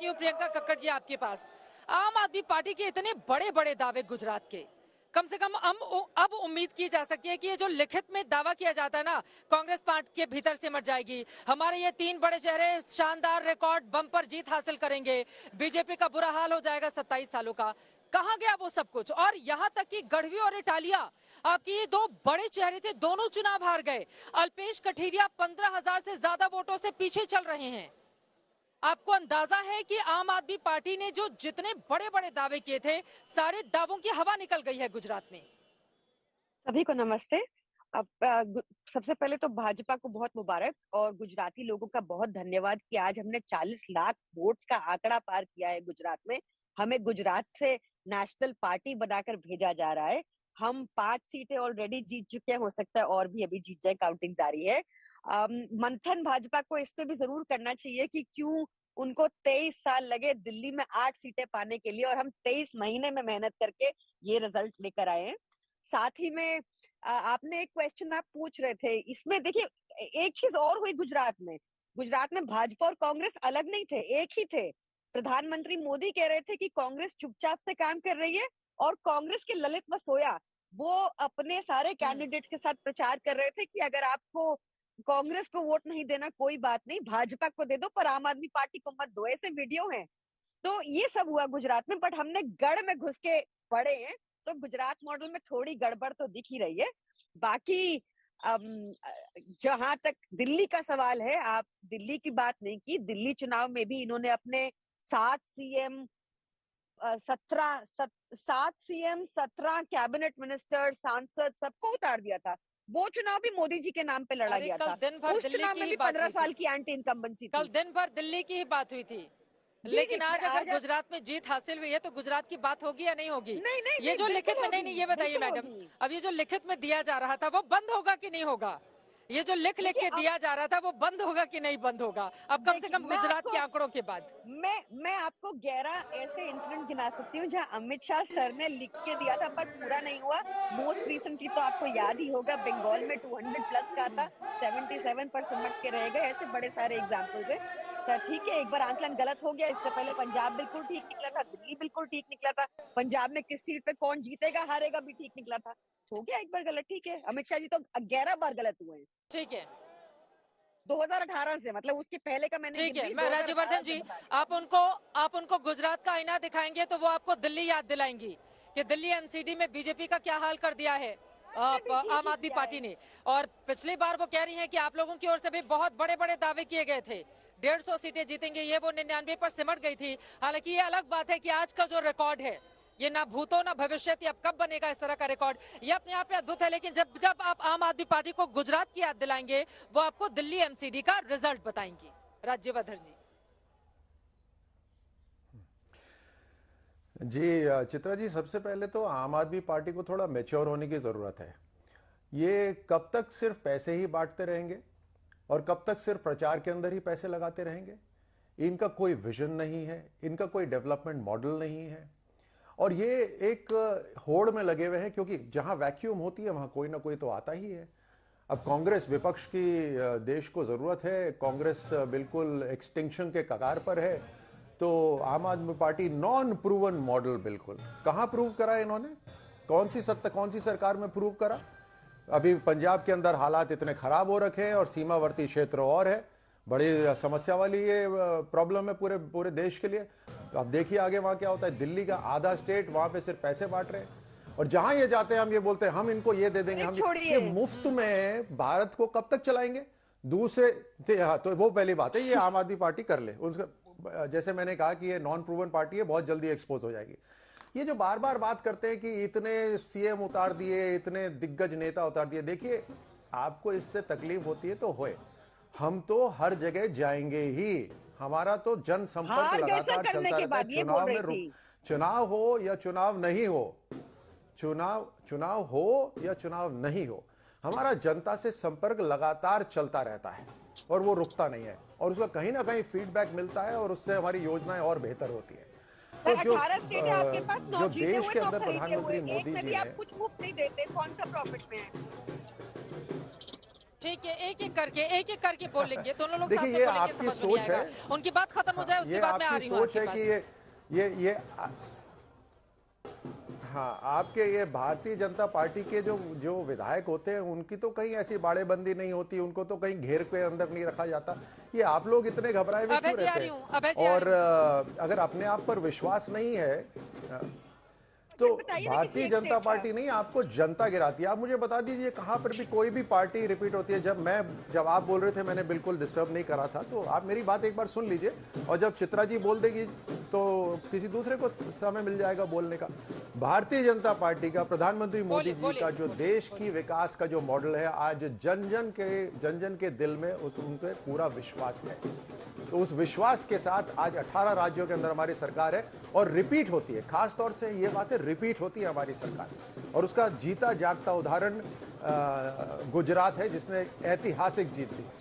आती हूँ प्रियंका कक्कड़ जी आपके पास। आम आदमी पार्टी के इतने बड़े बड़े दावे गुजरात के, कम से कम अब उम्मीद की जा सकती है कि ये जो लिखित में दावा किया जाता है ना, कांग्रेस पार्टी के भीतर सिमट जाएगी, हमारे ये 3 बड़े चेहरे शानदार रिकॉर्ड बम्पर जीत हासिल करेंगे, बीजेपी का बुरा हाल हो जाएगा 27 सालों का। कहाँ गया वो सब कुछ? और यहाँ तक कि गढ़वी और इटालिया आपकी ये 2 बड़े चेहरे थे, दोनों चुनाव हार गए। अल्पेश कठेरिया 15,000 से ज्यादा वोटों से पीछे चल रहे हैं। आपको अंदाजा है कि आम आदमी पार्टी ने जो जितने बड़े बड़े दावे किए थे, सारे दावों की हवा निकल गई है गुजरात में। सभी को नमस्ते। अब सबसे पहले तो भाजपा को बहुत मुबारक और गुजराती लोगों का बहुत धन्यवाद कि आज हमने 40 लाख वोट्स का आंकड़ा पार किया है गुजरात में। हमें गुजरात से नेशनल पार्टी बनाकर भेजा जा रहा है। हम 5 सीटें ऑलरेडी जीत चुके हैं, हो सकता है और भी अभी जीत जाए, काउंटिंग जारी है। मंथन भाजपा को इस पे भी जरूर करना चाहिए कि क्यों उनको 23 साल लगे दिल्ली में 8 सीटें पाने के लिए और हम 23 महीने में मेहनत करके ये रिजल्ट लेकर आए हैं। साथ ही में आपने एक क्वेश्चन आप पूछ रहे थे, इसमें देखिए एक चीज और हुई गुजरात में भाजपा और कांग्रेस अलग नहीं थे, एक ही थे। प्रधानमंत्री मोदी कह रहे थे कि कांग्रेस चुपचाप से काम कर रही है और कांग्रेस के ललित वसोया वो अपने सारे कैंडिडेट्स के साथ प्रचार कर रहे थे कि अगर आपको कांग्रेस को वोट नहीं देना कोई बात नहीं, भाजपा को दे दो पर आम आदमी पार्टी को मत दो। ऐसे वीडियो हैं। तो ये सब हुआ गुजरात में, बट हमने गढ़ में घुस के पड़े हैं, तो गुजरात मॉडल में थोड़ी गड़बड़ तो दिख ही रही है। बाकी जहां तक दिल्ली का सवाल है, आप दिल्ली की बात नहीं की। दिल्ली चुनाव में भी इन्होंने अपने 7 सीएम 17 कैबिनेट मिनिस्टर, सांसद सबको उतार दिया था। वो चुनाव भी मोदी जी के नाम पे लड़ा गया था। उस चुनाव में भी 15 साल की एंटी इनकम्बेंसी थी। कल दिन भर दिल्ली की ही बात हुई थी। लेकिन आज अगर गुजरात में जीत हासिल हुई है तो गुजरात की बात होगी या नहीं होगी? नहीं, ये जो लिखित में नहीं, ये बताइए मैडम, अब ये जो लिखित में दिया जा रहा था वो बंद होगा कि नहीं होगा? ये जो लिख के दिया जा रहा था वो बंद होगा कि नहीं बंद होगा? अब कम से कम गुजरात के आंकड़ों के बाद मैं आपको 11 ऐसे इंसिडेंट गिना सकती हूँ जहाँ अमित शाह सर ने लिख के दिया था पर पूरा नहीं हुआ। मोस्ट रिसेंटली तो आपको याद ही होगा, बंगाल में 200 प्लस का था, 77 पर सिमट के रह गए। ऐसे बड़े सारे एग्जाम्पल्स है। तो ठीक है, एक बार आंकलन गलत हो गया। इससे पहले पंजाब बिल्कुल ठीक निकला था, दिल्ली बिल्कुल ठीक निकला था, पंजाब में किस सीट पे कौन जीतेगा हारेगा भी ठीक निकला था। हो गया एक बार गलत, ठीक है। अमित शाह जी तो 11 बार गलत हुए हैं। ठीक है, 2018 से, मतलब उसके पहले का मैंने ठीक है। मैं राज्यवर्धन जी, आप उनको गुजरात का आईना दिखाएंगे तो वो आपको दिल्ली याद दिलाएंगी कि दिल्ली एमसीडी में बीजेपी का क्या हाल कर दिया है आम आदमी पार्टी ने। और पिछली बार वो कह रही हैं कि आप लोगों की ओर से भी बहुत बड़े बड़े दावे किए गए थे, 150 सीटें जीतेंगे, ये वो 99 पर सिमट गई थी। हालांकि ये अलग बात है कि आज का जो रिकॉर्ड है ये ना भूतो ना भविष्य, अब कब बनेगा इस तरह का रिकॉर्ड, ये अपने आप में अद्भुत है। लेकिन जब आप आम आदमी पार्टी को गुजरात की याद दिलाएंगे वो आपको दिल्ली एमसीडी का रिजल्ट बताएंगी। राज्यवर्धन जी। जी चित्रा जी, सबसे पहले तो आम आदमी पार्टी को थोड़ा मैच्योर होने की जरूरत है। ये कब तक सिर्फ पैसे ही बांटते रहेंगे और कब तक सिर्फ प्रचार के अंदर ही पैसे लगाते रहेंगे? इनका कोई विजन नहीं है, इनका कोई डेवलपमेंट मॉडल नहीं है और ये एक होड़ में लगे हुए हैं, क्योंकि जहां वैक्यूम होती है वहां कोई ना कोई तो आता ही है। अब कांग्रेस विपक्ष की देश को जरूरत है, कांग्रेस बिल्कुल एक्सटिंक्शन के कगार पर है, तो आम आदमी पार्टी नॉन प्रूवन मॉडल बिल्कुल कहां प्रूव करा इन्होंने? कौन सी सरकार में प्रूव करा? अभी पंजाब के अंदर हालात इतने खराब हो रखे हैं और सीमावर्ती क्षेत्र और है, बड़ी समस्या वाली ये प्रॉब्लम है पूरे पूरे देश के लिए। अब देखिए आगे वहां क्या होता है। दिल्ली का आधा स्टेट वहां पे सिर्फ पैसे बांट रहे हैं और जहां ये जाते हैं हम ये बोलते हैं हम इनको ये दे देंगे, हम ये मुफ्त में भारत को कब तक चलाएंगे? दूसरे हाँ, तो वो पहली बात है, ये आम आदमी पार्टी कर ले। उसका जैसे मैंने कहा कि ये नॉन प्रूवन पार्टी है, बहुत जल्दी एक्सपोज हो जाएगी। ये जो बार बार बात करते हैं कि इतने सीएम उतार दिए, इतने दिग्गज नेता उतार दिए, देखिए आपको इससे तकलीफ होती है तो होए, हम तो हर जगह जाएंगे ही। हमारा तो जनसंपर्क लगातार चलता रहता है। चुनाव में चुनाव हो या चुनाव नहीं हो, चुनाव हो या चुनाव नहीं हो, हमारा जनता से संपर्क लगातार चलता रहता है और वो रुकता नहीं है और उसका कहीं ना कहीं फीडबैक मिलता है और उससे हमारी योजनाएं और बेहतर होती है। तो जो देश के अंदर प्रधानमंत्री मोदी जी ने कुछ मुफ्त नहीं देते, कौन सा प्रॉफिट में है? ठीक है, एक एक करके बोलेंगे, दोनों लोग साथ देखिए में ये बोलेंगे, आपकी समझ में सोच नहीं आएगा। है, उनकी बात खत्म हो जाए, उसके ये बाद मैं आ आपकी रही हूँ सोच है आपके कि पास। ये हाँ, आपके ये भारतीय जनता पार्टी के जो जो विधायक होते हैं उनकी तो कहीं ऐसी बाड़ेबंदी नहीं होती, उनको तो कहीं घेर के अंदर नहीं रखा जाता। ये आप लोग इतने घबराए हुए अभय क्यों जी आ रहते रही हैं? हूँ, अभय जी आ और रही हूँ। अगर अपने आप पर विश्वास नहीं है तो अच्छा बताइए ना किसी भारतीय एक जनता स्टेट का। पार्टी नहीं, आपको जनता गिराती है। आप मुझे बता दीजिए कहां पर भी कोई भी पार्टी रिपीट होती है। जब आप बोल रहे थे मैंने बिल्कुल डिस्टर्ब नहीं करा था, तो आप मेरी बात एक बार सुन लीजिए, और जब चित्रा जी बोल देगी तो किसी दूसरे को समय मिल जाएगा बोलने का। भारतीय जनता पार्टी का, प्रधानमंत्री मोदी बोलिए जी बोलिए का सर, जो बोलिए देश की बोलिए। विकास का जो मॉडल है, आज जन जन के दिल में उन पे पूरा विश्वास है। तो उस विश्वास के साथ आज 18 राज्यों के अंदर हमारी सरकार है और रिपीट होती है। खास तौर से ये बातें रिपीट होती है हमारी सरकार, और उसका जीता जागता उदाहरण गुजरात है, जिसने ऐतिहासिक जीत दी।